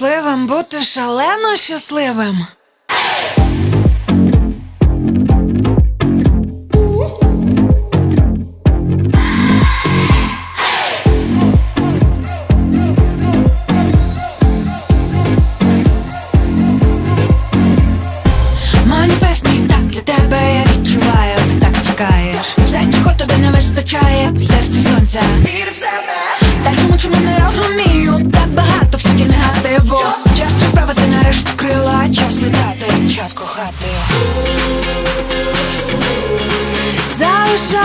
щасливим, бути шалено щасливим. Маніфест мій так для тебе, я відчуваю, ти так чекаєш. Все, чого тобі не вистачає, в серці сонця. Вір в себе. Та чому не розумію, так багато всякі негативу. Час розправити нарешті крила, час літати, час кохати. Залишай